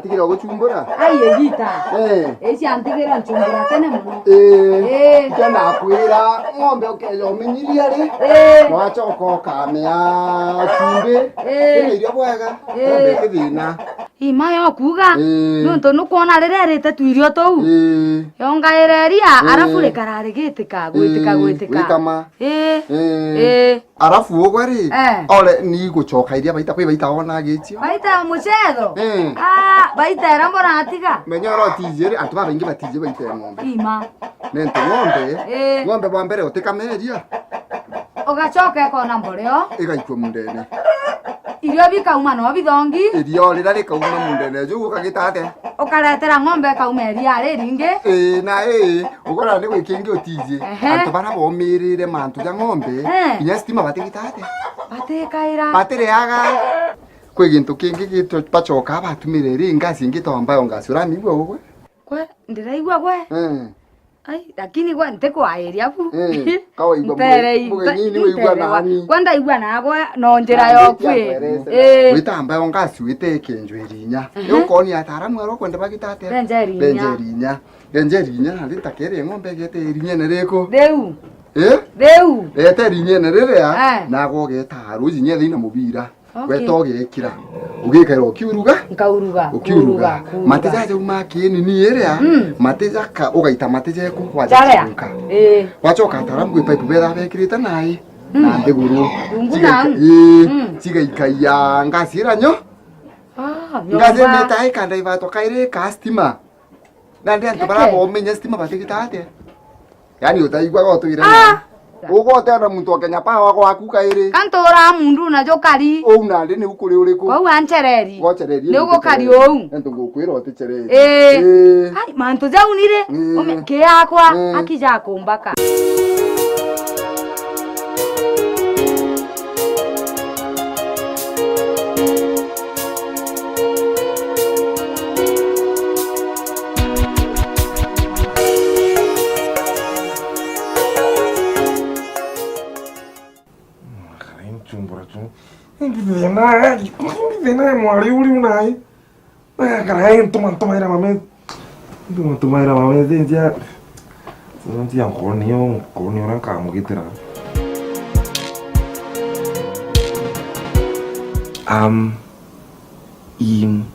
Tikira guchumbura. Ai egita. Esi antikira chumbura tene muno. Kana kwira ng'ombe okelo minyiria ri. Wachoka kamya chumbe. Irio bwega. Ng'ombe kithina. Imayo kuga. Nonto nukuona rererete twirio tou. Yongaereria arafu rikararigitika gwitika. Wikama. Arafu ogwari. Ole ni guchoka iria baita kwi baita ona gitio. Baita muchetho. Baita era moratiga. Menyoro tijeri antu babengi batije baita ng'ombe. Ima. Nento ng'ombe. Ng'ombe bwa mbere utikameria. Ugachoka kona mboreo. Igaikwo mundene. Irio bikauma no bithongi. Irio rira rikauma mundene jugo kagitate. Ukaretera ng'ombe kaumeria ri ringi. Na ukora ni gwikingi utije. Antu bara bomirire mantu ya ng'ombe. Kinya stima batigitate. Batikaira. Batireaga. Kwe gintu kingi gito pachoka batumire ri ngasi ngitomba ongasura migwe ogwe. Kwe ndiraigwa gwe. Ai lakini gwa nteko aeria bu. Kawa igwa mugeni weigwa nani. Kwanda igwa nago no njira yokwe. Witamba ongasi witeke njwirinya. Yokoni ataramu aro kwenda bagitate. Benjerinya. Benjerinya ndi takere ng'ombe gete irinya nereko. Deu. Deu. Ete irinya nererea nago getaru jinya thina mubira. Wetoge ekira. Ugikaira ukiuruga? Ukiuruga. Matejaje umakini ni erea. Matejaka ugaita mateje ku wajaruka. Wachoka taramu gwipipe bera bekirita nayi. Na ndeguru. Cigaikaya ngasira nyo. Ngaze metai kanda ivato kaire customer. Nandi antu bara bomenya stima bategitate. Yani utaigwa gotugira. Ugo tena muntu akenya pa wako akuka iri. Kantora mundu na jokari. O na ndi ni ukuri uriku. Kwa wanchereri. Wachereri. Ni ugokari ou. Ento ngokwira otichereri. Ai mantu jaunire. Ome ke yakwa akija kumbaka. Vena mwari uli unai. Karai toma ira mame. Toma ira mame dia. Nanti yang kornio orang kamu gitu lah. Im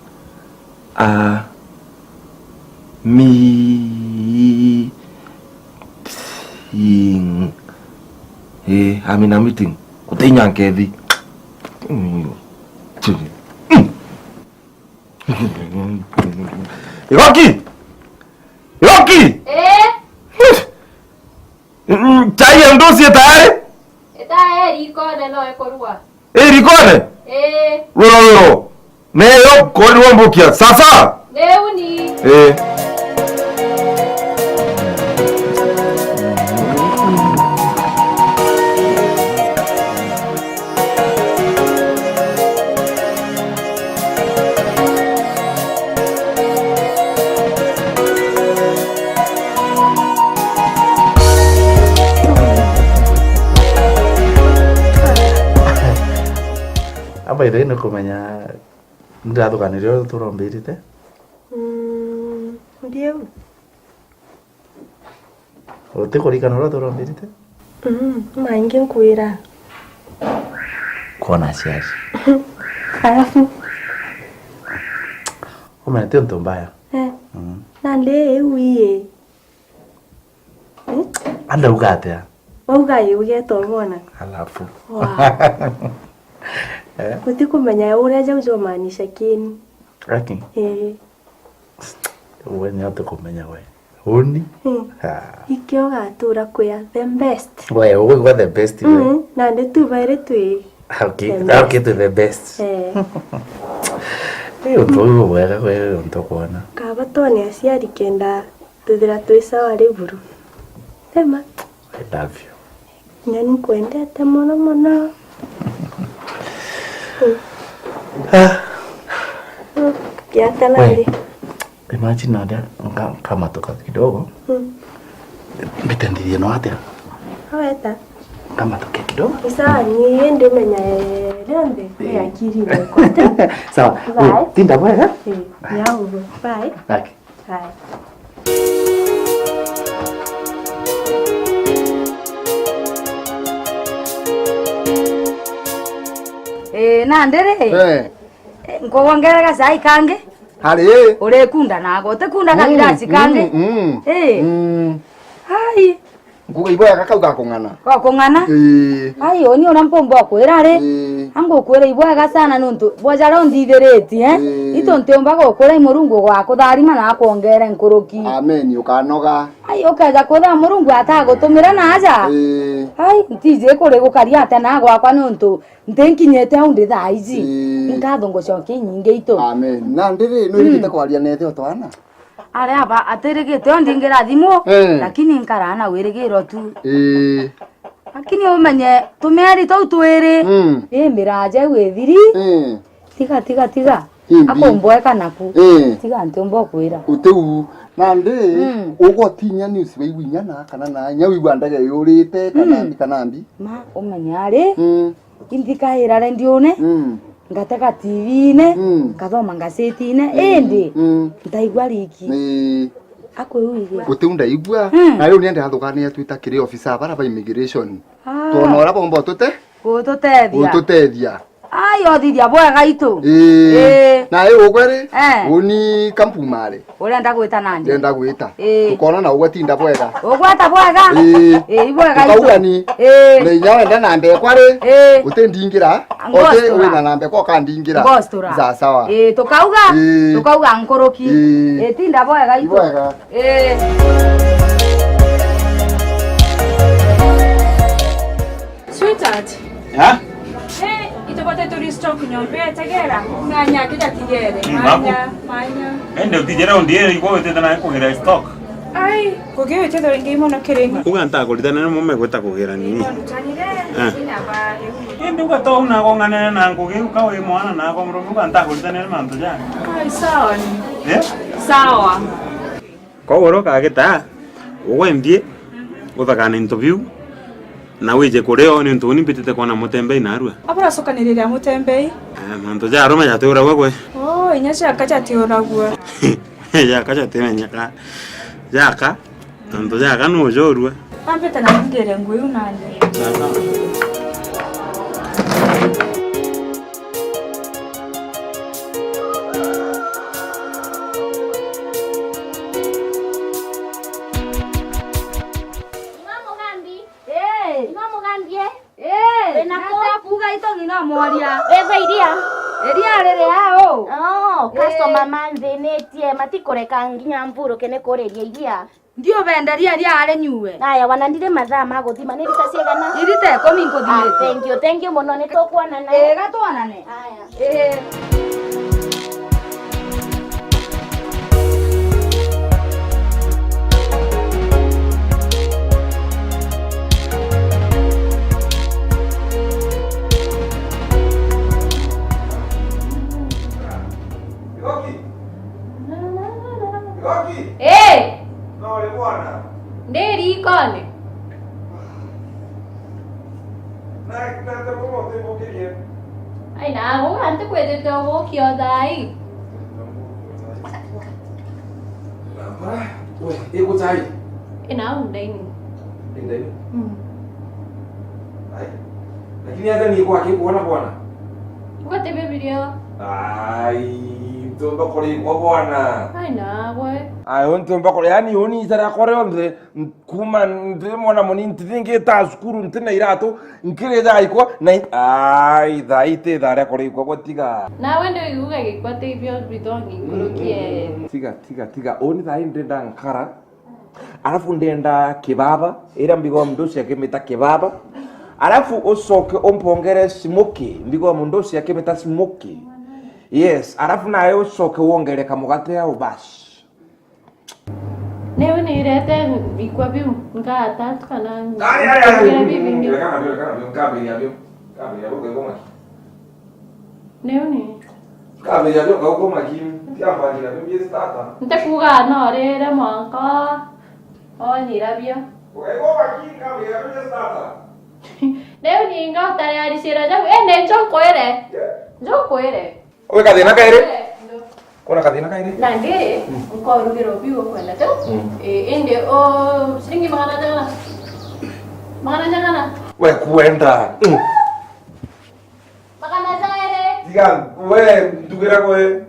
a mi ting. Amina meeting. Kutinya kevi. Rocky! Chai ya mdosi ya tayari? Tayari rikode no ekorua. Rikode? Wero. Meyo kodi wambukia. Sasa? Leuni. Apa itu ini kumanya ndak tuh kan dia tuh rombiri teh? Dia. Ote kori kan orang tuh rombiri teh? Maingin kuira. Kona sias. Alafu. Umene tuh mbaya. Nande uye. Anda ugate ya. Waugai ugeto mwana. Alafu. Utikumenya uria jau maanisha kini. Raki. Wewe ni hata kumenya wewe. Uni? Ikyo gatura kuya the best. Wewe the best wewe. Na ndetu baire twi. Okay to the best. Untu wewe untu kuona. Kabatoni aciari kenda tuthira twi sawa riburu. Tema. I love you. Nyani kwendete muno. Kiata lali. Imagine nada kama toka kidogo. Mitendirie no atia. Haweta. Kama toka kidogo. Sawa ni ende menya rende ya kiri kwa. Sawa. Tinda bwana. Yao. Bye. Bye. Bye. Nandere. Ngowongera sai kange. Hari. Ore kunda nago te kunda kagirasi kange. Hai. Nguga iboya kakauga kongana. Ko kongana? Ai oni ona mpombo akwera re. Ango kwera iboya sana nuntu. Bojaro ndithereti Ito ntemba go kwera imurungu gwako tharima na kuongera nkuruki. Amen ukanoga. Ai okaja kwera murungu atagutumira naja. Ai ntije kure gukaria ate na gwakwa nuntu ntenkinyete hundi thaizi. Nkathongo coke nyinge ito. Amen. Na ndiri no irigite kwaria nethe otwana. Are aba aterigite ondingira thimo lakini nkarana wirigiro tu. Lakini umenye tumeri to twiri. Miraje wethiri. Tiga. Akomboeka naku. Tiga ntombo kwira. Uteu na ndi ugotinya news weiwinyana kana na nyawiwa ndage yurite kana mbi. Ma umenyare. Indikaira rendione. Ngataka TV-ine, ngathoma ngatheti-ine, indi ndaigua riki. Akwĩuige. Uteu ndaigua na riu niende hathukania twita kiri officer bara ba immigration. Tonora bombo tute? Ututethia. Ai othithia bwega itu. Na ukwere? Uni kampumare. Urenda gwita nanje. Ndenda gwita. Ukona na ugwatinda bwega. Ugwata bwega? Bwega itu. Kaugani. Le nyawe ndana mbe kware. Utendingira. Ote wina na mbe ko kandingira. Za sawa. Tukauga nkoroki. Tinda bwega itu. Bwega. Sweetheart. Ha? Itobote turistock nyombe tegera. Nganya kija tigere. Manya. Ende utijera undiere iko wetete na kugira stock. Ai, kugiwe teto ringi mono kiringa. Uganta kuritana na mume gweta kugira nini? Sina bale. Ende ugato una gongana na ngugi ukawe mwana na ko mrumu uganta kuritana na mantu jana. Ai sawa ni. Sawa. Ko woro ka geta. Ugwendie. Uthakana interview. Na wije kureo ni ntuni mpitite kwa na mutembei na arua. Abura sokaniriria mutembei. Mantu ja aroma ya teura gwe. Oh, inyasha kacha teura gwe. Ya kacha temenya ka. Jaka. Mantu jaka no jorua. Pampeta na ngere ngwe unani. Customer manzenetie matikoreka nginya mburu kene koreria iria. Ndio benderia ria are nyue. Aya wanandire mathaa maguthima ni rita ciegana. Irite komi nkuthimite. Thank you muno ni tukwanana. Gatwanane. Aya. Nderi ikone. Ai na, vou ante kwete to wo kyo dai. Ego chai. Ina undaini. Ndai. Lakini hata ni kwa kipo bwana. Ukatebe video. Ai, Ntomba kore kwa bwana. Ai nawe. Ayo ntomba kore yani oni izara kore onde kuma ndemona moni ntinge ta skuru ntina irato nkire dai kwa na ai daite dara kore kwa tiga. Nawe ndio yuga gikwate ibyo bitongi kurukie. Tiga oni dai ndenda nkara. Alafu ndenda kebaba era mbigo mdosi akemeta kebaba. Alafu osoke ompongere smoky mbigo mdosi akemeta smoky. Yes, alafu nayo soke uongere kamugate ya ubashi. Neo ni rete bikwa biu ngata kana. Ay. Kabili ya goma. Neo ni. Kabili ya goma kim. Tiamba ni ya bibi stata. Ntakuga no rere mwanka. Oni rabia. Goma kim kabili ya bibi stata. Neo ni ngata ya risira jabu. Ne njoko ere. Njoko ere. Oye, cadena kaire. Kuna cadena kaire. Nange ko rugero biu kwenda to. Inde o singi magana jana. Magana jana. We kuenda. Magana jana. Diga, we tugira koe.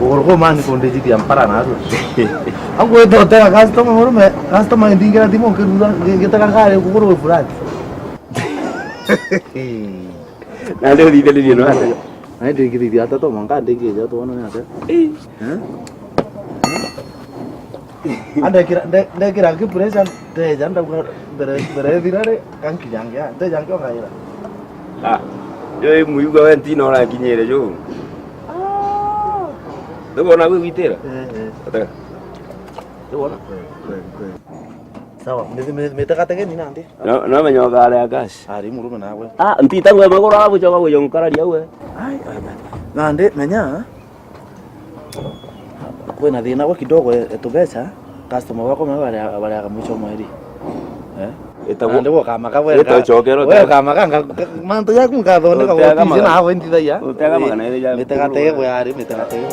Gorgo man konde jadi ampara na tu. Aku itu hotel customer baru me customer yang tinggal di mau kita kan kali aku baru pulang. Nanti di dalam dia ada. Nanti di dia ada tu mangka ada ke jauh tu mana ada. Ada kira aku present deh jangan tak beredar deh kan kijang ya. Deh jangan kau kaya. Ah, jadi mui gua nanti nora kini ada jo. Itu warna apa gitu? Betul. Itu warna. Sawa, meta kata kan ni nanti. Namanya kali agas. Hari mulu mana aku? Ah, nanti tahu apa kau apa coba yang kara dia aku. Nanti nanya. Aku nanti nak kidogo itu biasa. Customer wako mana wale kamucho mweri. Itu nanti wako kama kawe. Itu cokero. Wako kama kan mantu ya aku kado ni kau tisi na aku inti dah ya. Itu kama kan ini jadi. Meta kata aku hari meta kata aku.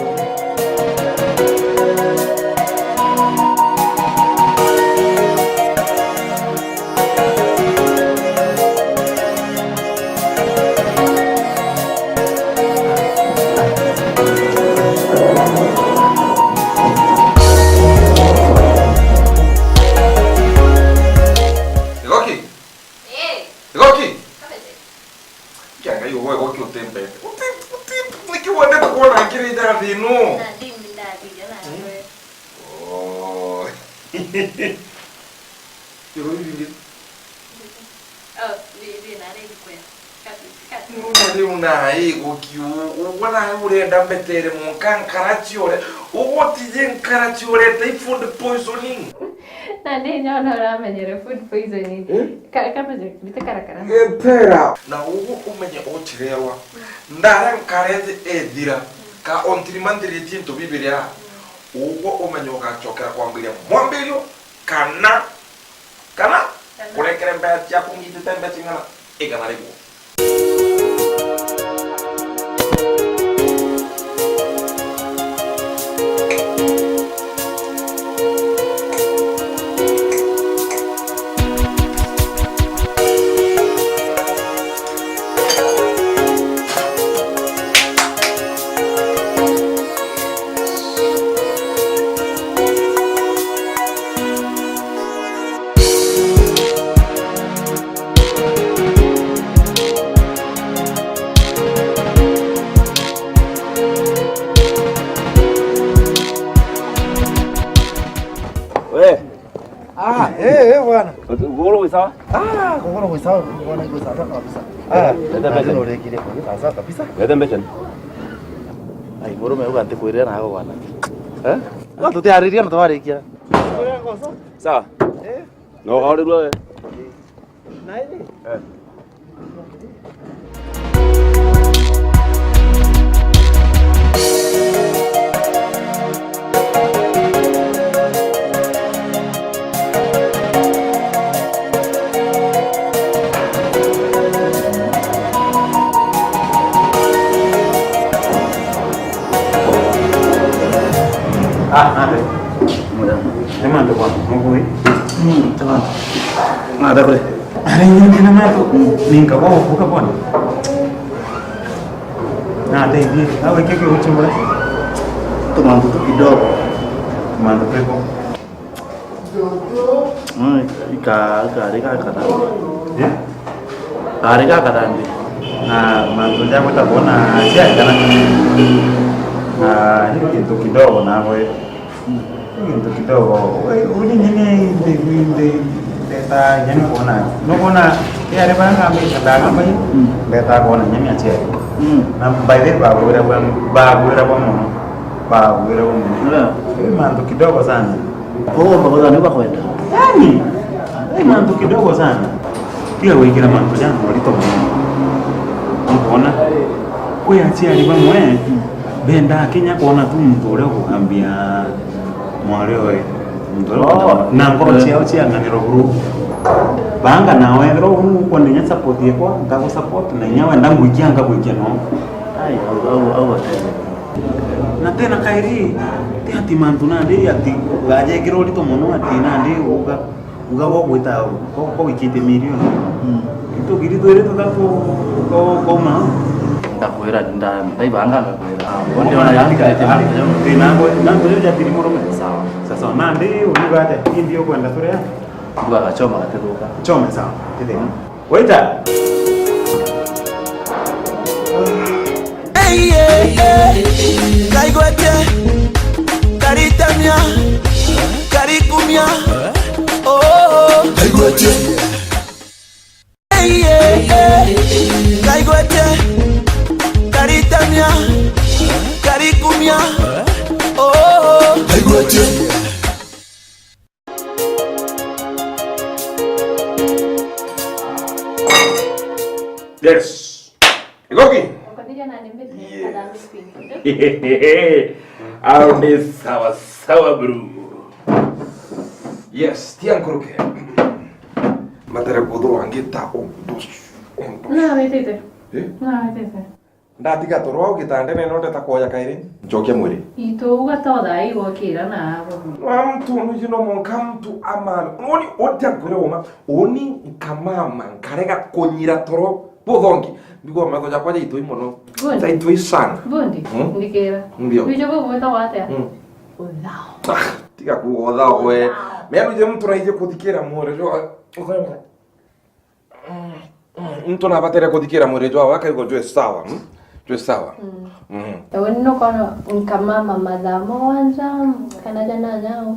Metere monkan karachiore tijen karachiore tai food poisoning Nanti nyono ramenyere food poisoning kama bita karakara etera na umenye ochirerwa ndara karete edira ka ontirimandiri tinto bibilia umenye ukachokera kwambilia mwambilio kana kurekere mbati yako ngite mbati ngana igana lego. Bwana. Golo sawa? Golo sawa. Bwana iko sawa kabisa. Ndio basi ndio kile kwa sawa kabisa. Ndio mbele. Ai moro me ugante kuiria na hago bwana. Watu tayariria na tawarikia. Sawa. No hauri bro. Naidi. Emang tu kan, mau gue? Teman. Ada boleh. Hari ini nama tu, ning kau buka pun. Nah, ini, awak kek ucap boleh? Teman tu hidup. Teman tu kek kok. Ika kata. Ya? Ika kata ni. Nah, mantunya aku tak pernah siapa kan? Nah, ini itu kidogo na gue. Itu kidogo. Ini data jadi kona. No kona. Ya ada barang kami katakan apa ini? Data kona nyami aja. Nah, baik bagus mau. Ini mantu kidogo sana. Oh, bagus ni bagus itu. Ini mantu kidogo sana. Dia kira mantu jangan walito. Kona. Wewe achia liba mwe. Benda Kenya kuona tu mtu leo kuambia mwaleo na ngoro chia ngani rohuru banga nawe ro ko ndenya support yako ngako support na nyawe ndangu ikianga kuikia no Ai au na tena kairi ti ati mantu na ndi ati gaje kiro lito mono ati na ndi uga wo gwita ko ikite milioni itu gitu itu ko ma Takwira nda mtai banga takwira. Wonde wana yangi kete mali. Na ngoja jadi moro sawa. Sasa nandi unuga ate ndio kwenda sura. Dua kachoma kateruka. Choma sawa. Tete. Waita. Kaigote. Karitamia. Karikumia. Oh. Kaigote. Kaigote. Karitamia, karikumia, oh, kaigote. Yes. Igoki. Aunde sawa bro. Yes, tiang kuruke. Matera kodo angita dos. Na metete. Eh? Na metete. Ndatiga torwa ugitande ne note takoya kairi. Njokia mwiri. Ito ugatoda igokira na abo. Mtu nujino monkamtu ama. Oni otia kure oma. Oni kamama nkarega konyira toro bodongi. Bigo mago jakwaje itoi mono. Ta itoi sana. Bondi. Ndikera. Ndio. Bijo bobo tawate. Odao. Tiga ku odao we. Mero je mtu naije kudikira more jo. Mtu na batera kudikira more jo waka yuko jo sawa. Jo sawa. Ewenno kono nkamama madamo wanza kana jana nao.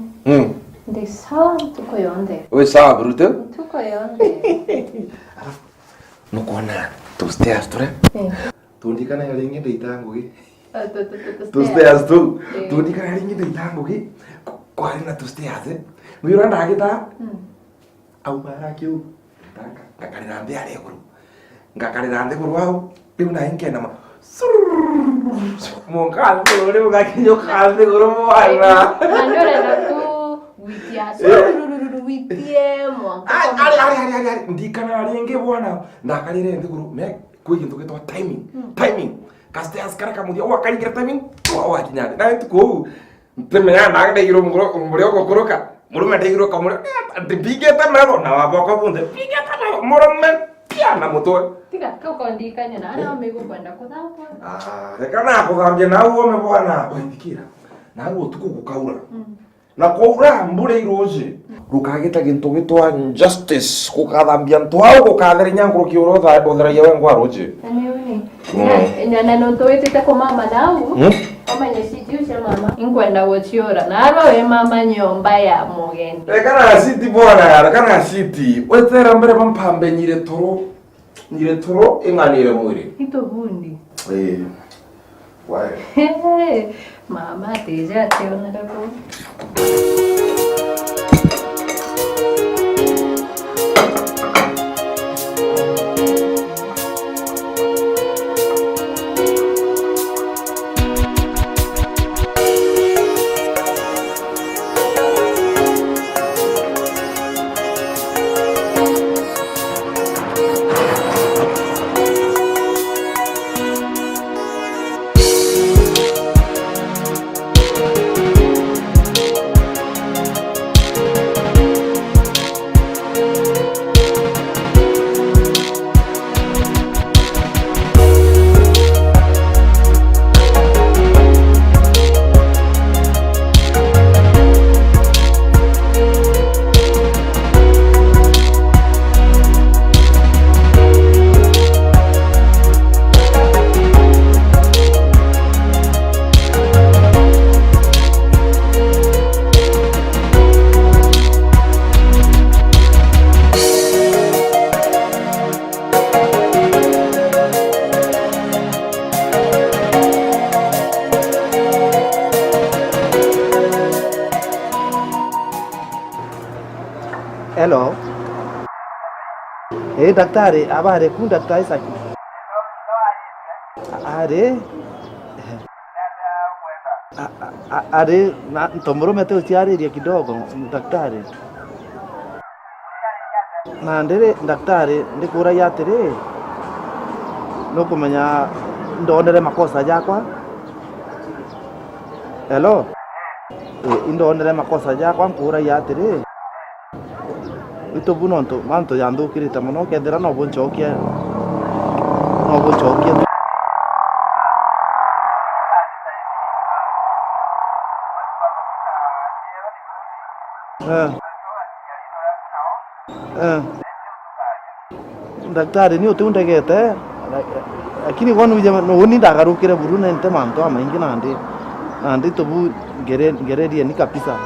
Ndi sawa tuko yonde. We sawa bruto? Tuko yonde. Nukona toste astre? Tundikana yalingi deitango gi. Toste astu. Tundikana yalingi deitango gi. Kwari na toste ase. Mwira ndagita. Au marakio. Ngakarira ale kuru. Ngakarira ande kuru au. Una inke nama. Mongkal kuru le ngakinyo kalde kuru mwana. Andore na tu witia. Witiemo. Ali ndikana alinge bwana. Ndakarire ande kuru me kuiginto gitwa timing. Kaste askara kamudia wakaringira timing. Wa kinyane. Na ntuko. Temenya ndagde giro muri okokoroka. Murume ndegiro kamuri. Ndibigeta mero na waboko bunde. Bigeta mero murume piana moto. Tiga koko ndikanya na ana mego kwenda kudhapo. Rekana kuthambia na uome bwana. Ndikira. Na uo tuko gukaura. Na koura mbure iroje. Rukageta gintu gitwa injustice kukathambia ntwao gukathera nyankuru kiurotha othera yewe ngwaroje. Ani na no toite ko mama nau. Kama nyesiti usha mama. Inkwenda wochiora. Na aro we mama nyomba ya mugeni. Rekana city bwana, rekana city. Wetera mbere bampambe nyire toro inganire mwiri. Ito hundi. Wae. Mama teja teona dako. Daktari, abare ku daktari saki. Are na tomoro mete usiaria kidogo daktari. Na ndere daktari ndikura yatire. No kumenya ndonere makosa yakwa. Hello. Indonere makosa yakwa nkura yatire. Ito bunonto manto yandu kirita mono kedera no bonchokia. No bonchokia. Daktari ni utunda gete lakini kwani uni ndagarukire buru na nte manto amaingi nandi tobu gereria ni kabisa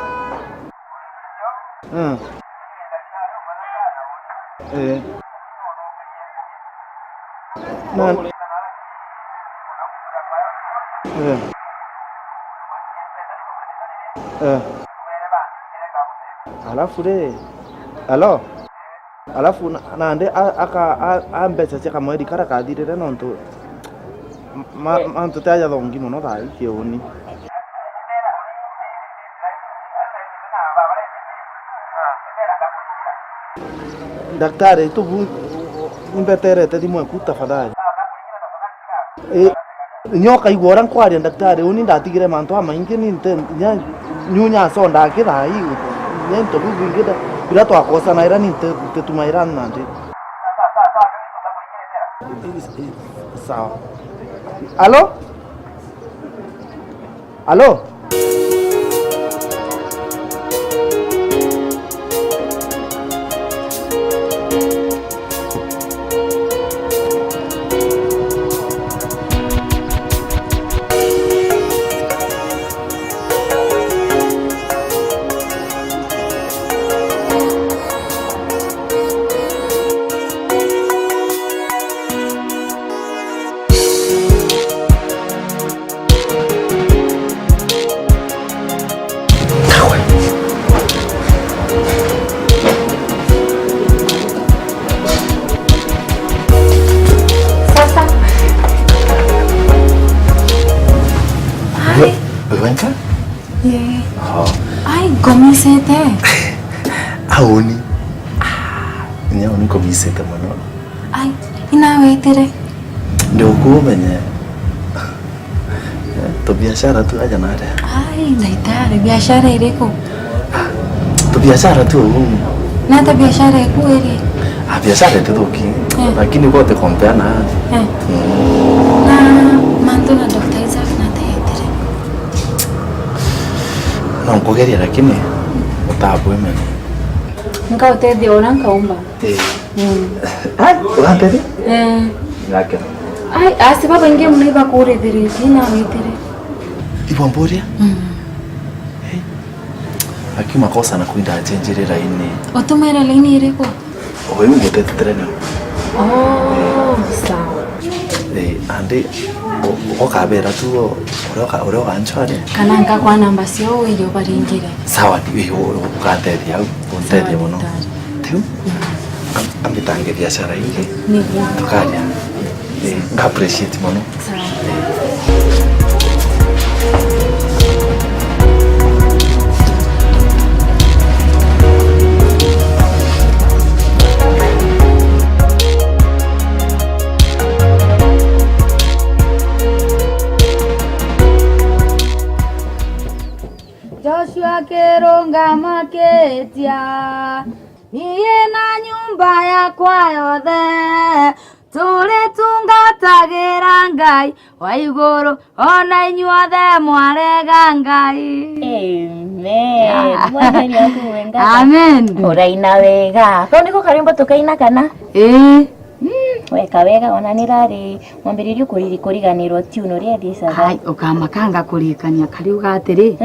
alafu nande aka ambesa cheka mwedi kara kadire nonto manto taja dongi mono dai kioni daktari tu bu imbetere te di mwe tafadhali nyoka igora kwari daktari uni ndatigire manto amaingi ni nyunya sonda kidai nyento bu ngida bila tu akosa na ira ni te tumairan nandi sawa Allo Blanca? Yeah. Oh. Ay, komisete. Auni. Nya uni komisete mano. Ay, inawetere. Ndio kumenye. To biashara tu aja na ada. Ay, naitare biashara ireko. To biashara tu. Na ta biashara kweli. Biashara tu doki. Lakini kote kompea na. Na manto na daktari zake na tetere. Na ngogeria lakini utabu mimi. Nga utedi ona nkaumba. Ai, unatendi? Ngake. Ai, asi baba inge mnaiba kure dire dina witere. Ipo mboria? Aki makosa na kuinda ajenjerera ine. Otumera lini ireko? Owe ungetetere na. Oh, sawa. Ande okabera tu oroka anchware. Kana nka kwa namba sio iyo baringire. Sawa ndiyo ukatedi au untedi muno. Tiu? Ambitange biashara inge. Nibyo. Tukaja. Appreciate muno. Sawa. Joshua Keronga maketia niye na nyumba yakwa yothe turi tungatagira Ngai wa iguru ona inyuothe mwarega Ngai. Amen. Mwathani akuwenga. Amen. Uraina wega. Ko niko karimbo tukaina kana? Weka wega ona nirari mwambiririo kuriganirwo tiuno ria thisaga. Ai ukamakanga kurikania kari ugatiri.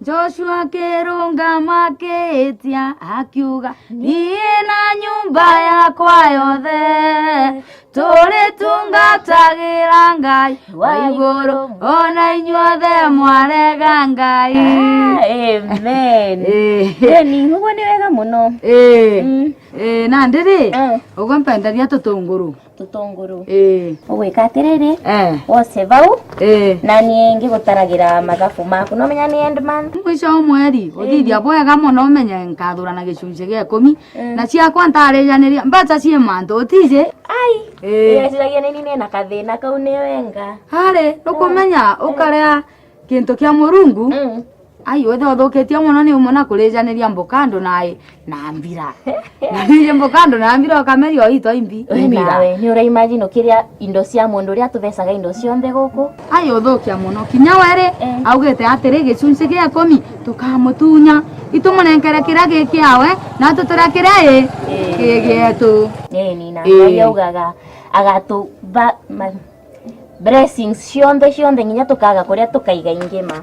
Joshua Keronga maketia akiuga niye na nyumba yakwa yothe turi tungatagira Ngai wa iguru ona inyuothe mwarega Ngai. Amen. Ni hugo ni wega muno. na ndiri ugo mpenderia tutunguru Uwe katerere wose vau na nie ngigutaragira mathabu maku no menya ni endman mwisho mweri uthithia bwega muno menye nkathurana gicunje gia 10 na ciakwa ntarejaniria mbaca cie mantu utije iragia nini na kathina kau ni wenga hare nukumenya ukarea kintu kia murungu ai wethe uthukitie muno ni umona kurejaniria mbukando nae na mbira na ni mbukando na mbira kamerio ito imbi nawe ni ura imagine ukiria indo cia mundu ria tuthecaga indo cionthe guku ai uthukia muno kinya were augete atiri gicunje gia 10 tukamutunya itumunengere kira gikiawe na tuturakire gigietu nina yaugaga agatu blessings cionthe nginya tukaga kuria tukaiga ingima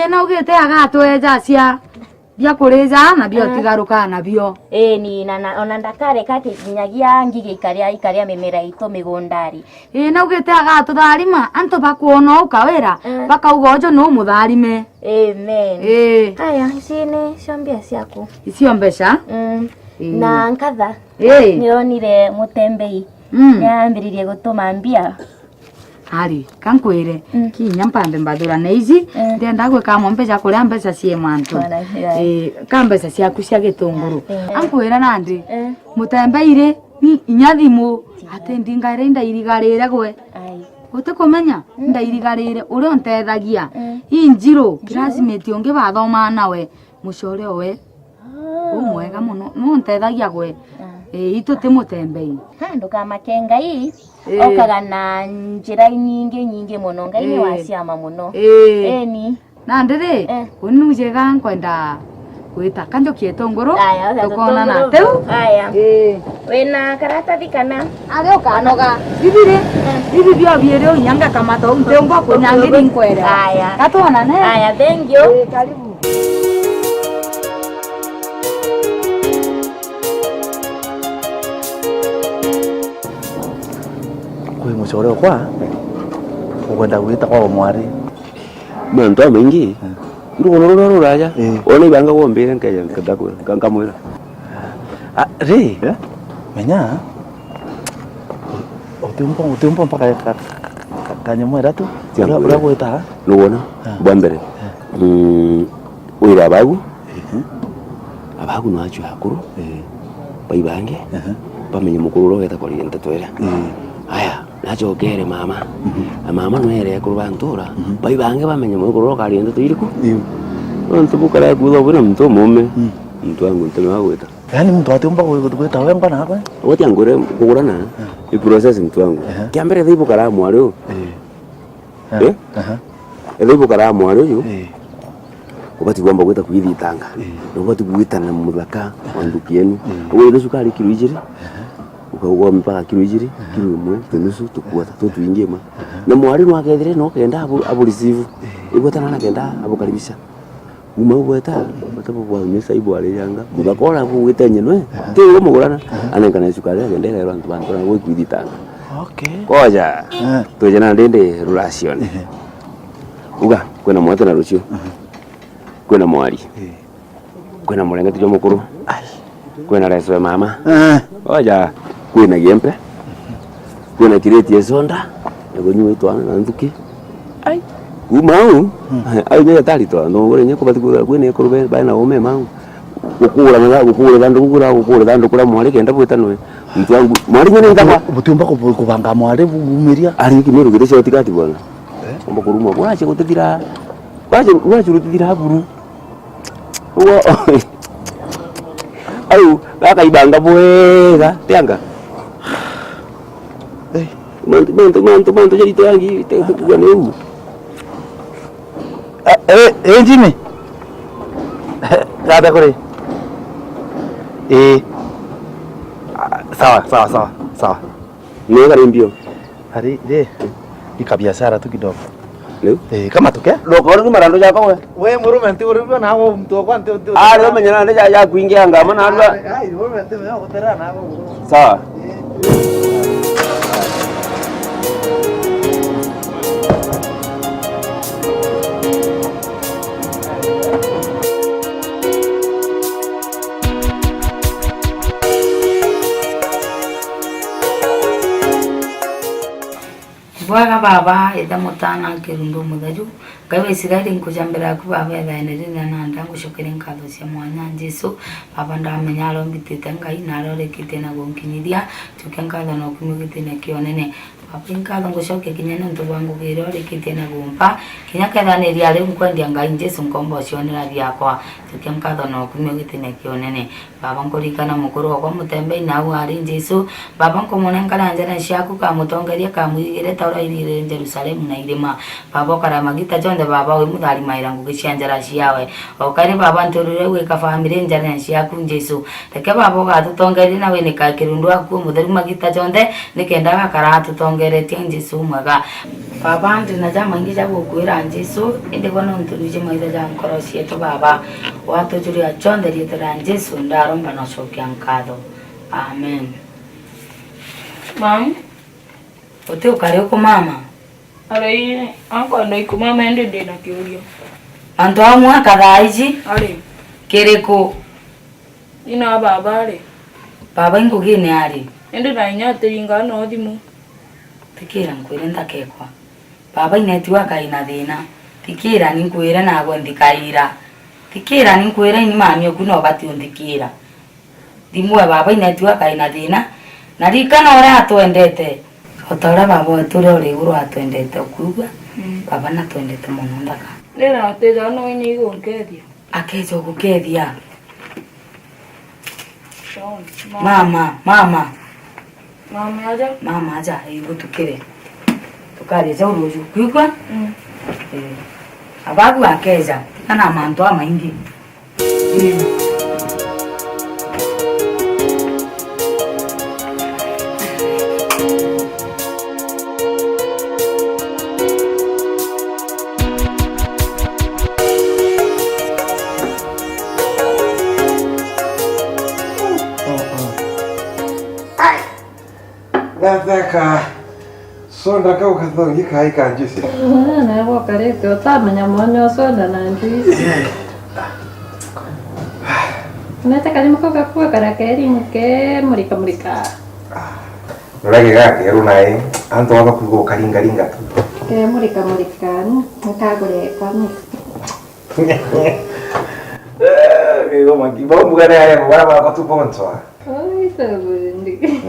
na ugite agatweja cia bia kurija na bia tigaruka na bio ni na ona ndakare kakinyagia ngige ikaria mimera ito migundari na ugite agatutharima antu bakuona ukawira bakaugojo no mutharime amen haya cine ciambia ciaku icio mbeca na nkatha nionire mutembei niambiririe gutuma mbia hari kankwire kinya mpambe mbathurane ici ndenda gwika mbeca kuria mbeca cie mantu ka mbeca ciaku cia gitunguru ankwira nandi mutembeire inya thimu ati ndingaire ndairigarire gwe utikumenya ndairigarire uri ontethagia injiro classmate ungi bathoma nawe mucore we umwega muno no ontethagia gwe itu timutembei ndukamake ngai okaga na njira nyingi muno ngai ni waciama muno ni na ndiri unujega nkwenda gwita kanjokie tunguru tukona na teu wena karatathi kana ari ukanoga bibi bio biere unyanga kamata untengo kunyangiri nkwera katona ne thank you karibu kwi mucore kwa ukwenda gwita kwa mwari mantu maingi runo ruraja ona ibanga gombere nkaja nkadakwira kankamwira ri menya utimpo mpaka kanyamwera tu ura gwita nuwona bwambere wira abagu no achu hakuru baibange bamenye mukuru rogeta kwa riente twera aya nachokere mama mama nwere kuru bantura baibange bamenye mukuru rokariente twiriku nontu bukara kuzo buna mtu mume mtu wangu ntema gweta yani mtu atimba gwita wemba nakwe wote angure kugurana i process mtu wangu kiambere thibu kara mwaro thibu kara mwaro yo ubati gwamba gwita kwithitanga ubati gwitana muthaka wandukienu uwe ndo sukari kilo ijiri ukagwa mpaka kilo ijiri kilo imwe tunusu tukuata tuingie ma na mwari no akethire no kenda abu receive igwetana na kenda abu karibisha uma ubeta batabu bwa mesa ibo ale yanga mugakora kuwitenye no tiwo mugurana anengana sukari agende rero abantu na gwithitanga koja tujana ndende relation uga kwena mwate na rucio kwena mwari kwena murengeti jo mukuru kwena reso mama oja kwena giempe kwena kireti esonda ngonyu itwana na nduki ai umau ai ne tali to no gore nyeko batikura kwena kurube bana ome mau ukura na ukura dando kura mwari kenda bweta no mtu wangu mwari nyene ndakwa butumba kubanga mwari bumiria ari kimero gitesho tikati bwana omba kuruma kwache kutithira kwache rutithira buru uwo au baka ibanga bwega tianga mantu jadi tiangi tekukua neu Jimmy gada kore sawa ni karimbio hari ikabiashara tu kidogo leo kama toke lokoro ni marando yako we murume nti uribyo nawo mtu kwa nti leo menyana ndeja ya kuingia ngama na alwa murume nti wewe kutera nawo sawa Bwaga baba eda mutana kirundo muthaju gawe sigari nkujambira ku baba eda enerina nanda ngushokere nkatho cia mwanya Jesu baba ndamenya arombitite ngai narorekite na gonkinyiria tuke nkatho no kumugite na kionene baba nkatho ngushoke kinyene ntu wangu giro rekite na gompa kinya kathaniria ari nkwendia ngai Jesu nkombo cionera biakwa tuke nkatho no kumugite na kionene baba nkurikana mukuru kwa mutembe na ari Jesu baba nkomone nkaranjana ciaku kamutongeria kamwigire taurairire Jerusalemu na irima baba karamagita jonde baba we muthari mairangu gicianjara ciawe okari baba nturure we ka family njana ciaku Jesu teke baba gatutongeri na we ni ka kirundu aku muthari magita jonde nikenda gakara tutongeretie Jesu mwaga baba ndina jama ngija gukwira Jesu inde kono nturuje maitha jankoro cietu baba watujuria jonde ritera Jesu ndaromba na cokia nkatho amen. Mam, ote ukari uko mama? Ari, anko ndo iku mama ende ndina kiurio. Anto amwa kadhaiji? Ari. Kereko? Ina baba ari. Baba ingo gini ari? Ende na inyate ingano odimu. Tikira nkwire ndakekwa. Baba inetiwa kaina thina. Tikira ninkwire na gondikaira. Tikira ninkwire ni mami okuno bati undikira. Dimwe baba inetiwa kaina thina. Narikana ora atwendete. Otora baba ature ore iguru atwendete okuga. Baba na twendete muno ndaka. Nena ateza no ini gonkedia. Akejo gukedia. Mama. Mama aja. Mama aja igu tukire. Tukare za uroju kwigwa. Abagu akeza. Kana manto amaingi. Nataka sonda kau kathongi kai kanjisi. Na wo kare to tamanya monyo sonda na njisi. Nataka ni mkoka kwa karakeri nke murika. Nolage gake runai anto waba kugo karinga tu. Ke murika nkagore kwani. Ego maki bombu gane aya bora ba tu ponso. Ai sabundi.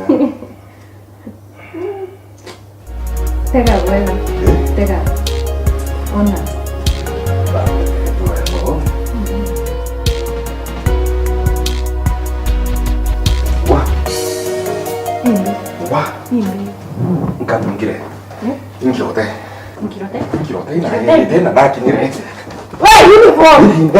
Tega bueno. Tega. Ona. Wah. Ngire. Nkirote. Ina na kinire. Wah, uniform.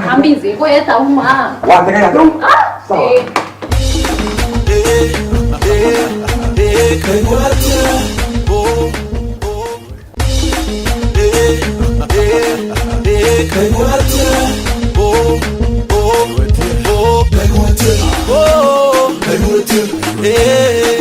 Ambizi, kueta uma. Wateka ya tu. Sawa. Hey,